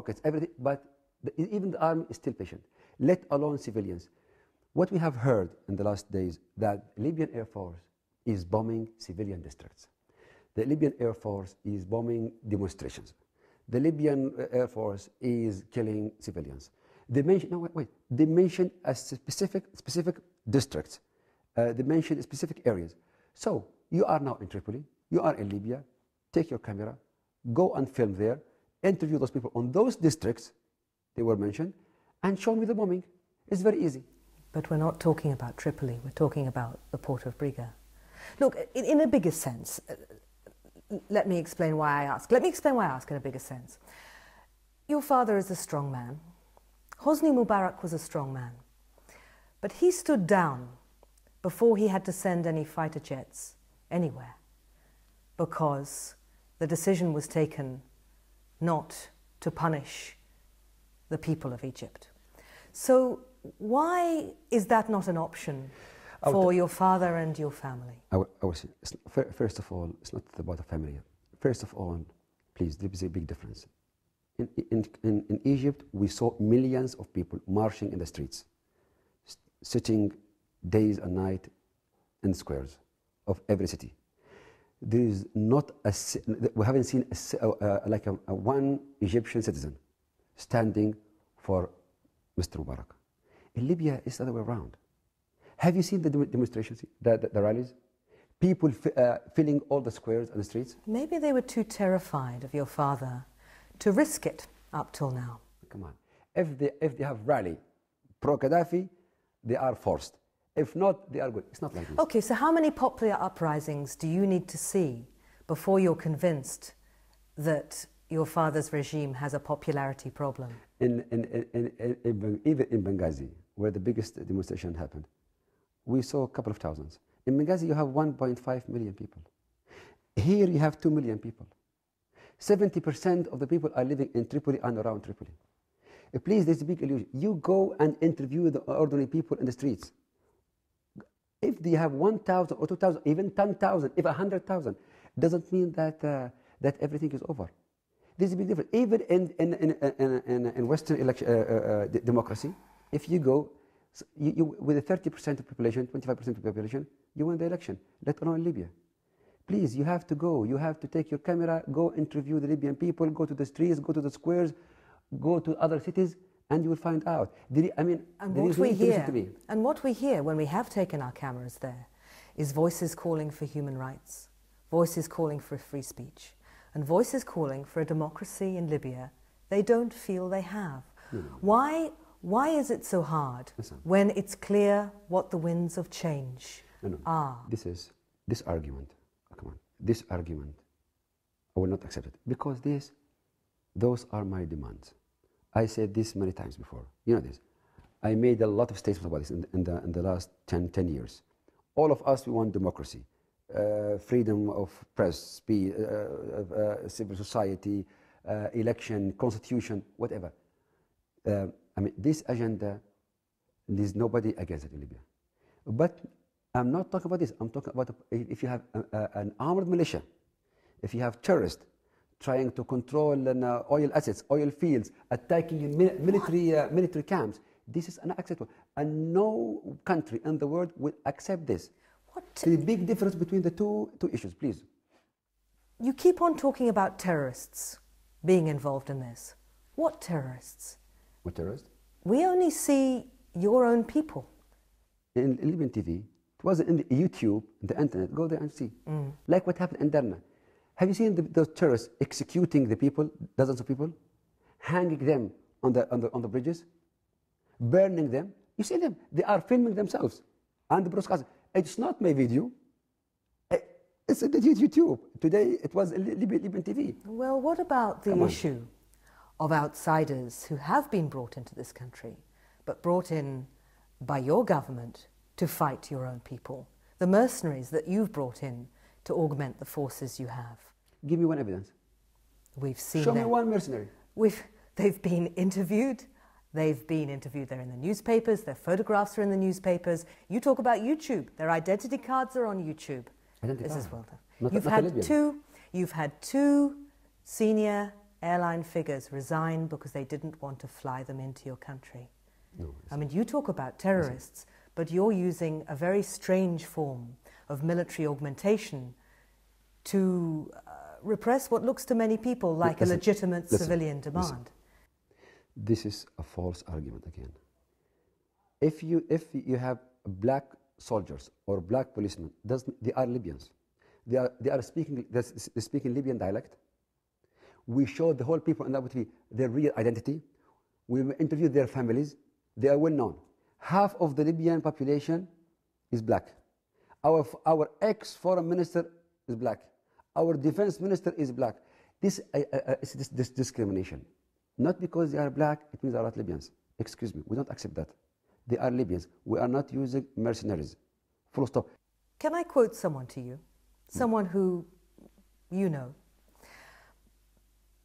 rockets, everything, but even the army is still patient, let alone civilians. What we have heard in the last days, that Libyan Air Force is bombing civilian districts. The Libyan Air Force is bombing demonstrations. The Libyan Air Force is killing civilians. They mentioned, no, wait. They mentioned a specific districts. They mentioned specific areas. So you are now in Tripoli. You are in Libya. Take your camera, go and film there, interview those people on those districts they were mentioned, and show me the bombing. It's very easy. But we're not talking about Tripoli. We're talking about the port of Briga. Look, in a bigger sense, let me explain why I ask. Let me explain why I ask in a bigger sense. Your father is a strong man. Hosni Mubarak was a strong man. But he stood down before he had to send any fighter jets anywhere, because the decision was taken not to punish the people of Egypt. So why is that not an option for your father and your family? I will say, first of all, it's not about the family. First of all, please, there is a big difference. In Egypt, we saw millions of people marching in the streets, sitting days and night in squares of every city. There is not we haven't seen a one Egyptian citizen standing for Mr. Mubarak. In Libya, it's the other way around. Have you seen the demonstrations, the rallies? People filling all the squares and the streets? Maybe they were too terrified of your father to risk it up till now. Come on. If they have rally pro-Gaddafi, they are forced. If not, they are good. It's not like this. Okay, so how many popular uprisings do you need to see before you're convinced that your father's regime has a popularity problem? Even in Benghazi, where the biggest demonstration happened, we saw a couple of thousands. In Benghazi, you have 1.5 million people. Here, you have 2 million people. 70% of the people are living in Tripoli and around Tripoli. Please, there's a big illusion. You go and interview the ordinary people in the streets. If they have 1,000 or 2,000, even 10,000, even 100,000, doesn't mean that that everything is over. There's a big difference. Even in Western democracy, if you go with a 30% of population, 25% of population, you win the election, let alone Libya. Please, you have to go. You have to take your camera, go interview the Libyan people, go to the streets, go to the squares, go to other cities, and you will find out. And what we hear when we have taken our cameras there is voices calling for human rights, voices calling for free speech, and voices calling for a democracy in Libya they don't feel they have. Why is it so hard when it's clear what the winds of change are? This argument, come on, this argument, I will not accept it, because those are my demands. I said this many times before. You know this. I made a lot of statements about this in the last 10 years. All of us, we want democracy, freedom of press, speech, civil society, election, constitution, whatever. This agenda, there's nobody against it in Libya. But I'm not talking about this. I'm talking about if you have an armed militia, if you have terrorists trying to control oil assets, oil fields, attacking military camps, this is unacceptable. And no country in the world will accept this. The big difference between the two issues, please. You keep on talking about terrorists being involved in this. What terrorists? What terrorists? We only see your own people. In Libyan TV, it was in the YouTube, the internet, go there and see. Like what happened in Derna. Have you seen those terrorists executing the people, dozens of people, hanging them on the bridges, burning them? You see them. They are filming themselves and broadcasting. It's not my video. It's on YouTube. Today it was Libyan TV. Well, what about the issue of outsiders who have been brought into this country, but brought in by your government to fight your own people? The mercenaries that you've brought in to augment the forces you have. Give me one evidence. We've seen Show me one mercenary. They've been interviewed. They've been interviewed. They're in the newspapers. Their photographs are in the newspapers. You talk about YouTube. Their identity cards are on YouTube. This is well done. You've had two senior airline figures resign because they didn't want to fly them into your country. No, I mean, you talk about terrorists, but you're using a very strange form of military augmentation to repress what looks to many people like a legitimate civilian demand. This is a false argument again. If you have black soldiers or black policemen, they are Libyans. They are speaking Libyan dialect. We show the whole people in Abu Dhabi their real identity. We interview their families. They are well known. Half of the Libyan population is black. Our ex-foreign minister is black. Our defense minister is black. This is discrimination. Not because they are black, it means they are not Libyans. Excuse me, we don't accept that. They are Libyans. We are not using mercenaries. Full stop. Can I quote someone to you? Someone who you know.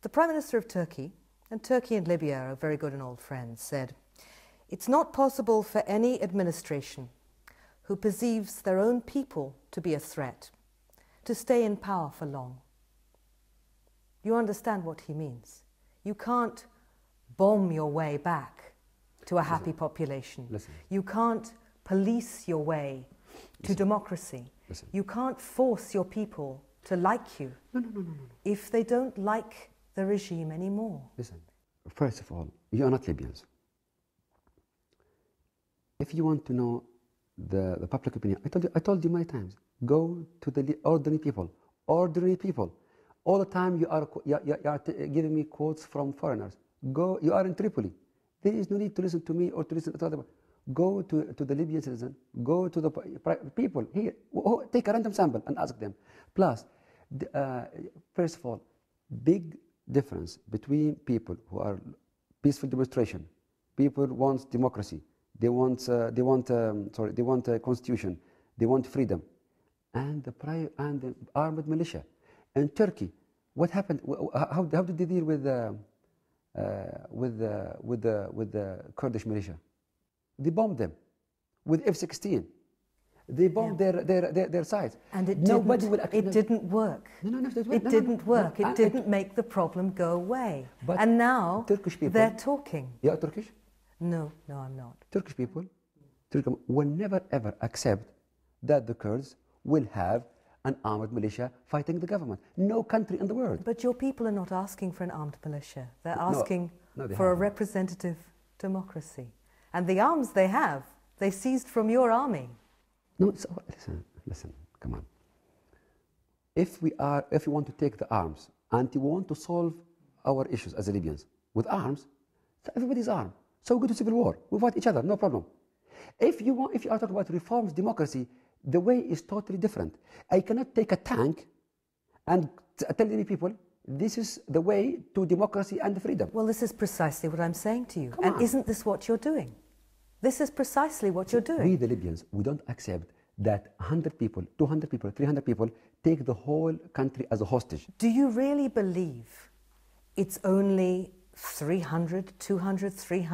The Prime Minister of Turkey, and Turkey and Libya are very good and old friends, said, "It's not possible for any administration who perceives their own people to be a threat to stay in power for long." You understand what he means. You can't bomb your way back to a happy population. You can't police your way to democracy. You can't force your people to like you if they don't like the regime anymore. Listen, first of all, you are not Libyans. If you want to know the public opinion, I told you many times, go to the ordinary people. Ordinary people. All the time you are giving me quotes from foreigners. Go, you are in Tripoli. There is no need to listen to me or to listen to other. Go to the Libyan citizen. Go to the people here. Take a random sample and ask them. Plus, first of all, big difference between people who are peaceful demonstration. People want democracy. They want a constitution. They want freedom, and the armed militia. In Turkey, what happened? How did they deal with the Kurdish militia? They bombed them with F-16. They bombed their sites. And it didn't work. It didn't work. It didn't make the problem go away. But and now Turkish people, they're talking. You are Turkish? No, I'm not. Turkish people will never ever accept that the Kurds will have an armed militia fighting the government. No country in the world. But your people are not asking for an armed militia. They're asking for a representative democracy. And the arms they have, they seized from your army. No, listen, come on. If we want to take the arms and we want to solve our issues as Libyans with arms, so everybody's armed. So we go to civil war. We fight each other, no problem. If you are talking about reforms, democracy, the way is totally different. I cannot take a tank and tell any people this is the way to democracy and freedom. Well, this is precisely what I'm saying to you. And isn't this what you're doing? This is precisely what you're doing. We, the Libyans, we don't accept that 100 people, 200 people, 300 people take the whole country as a hostage. Do you really believe it's only 300, 200, 300?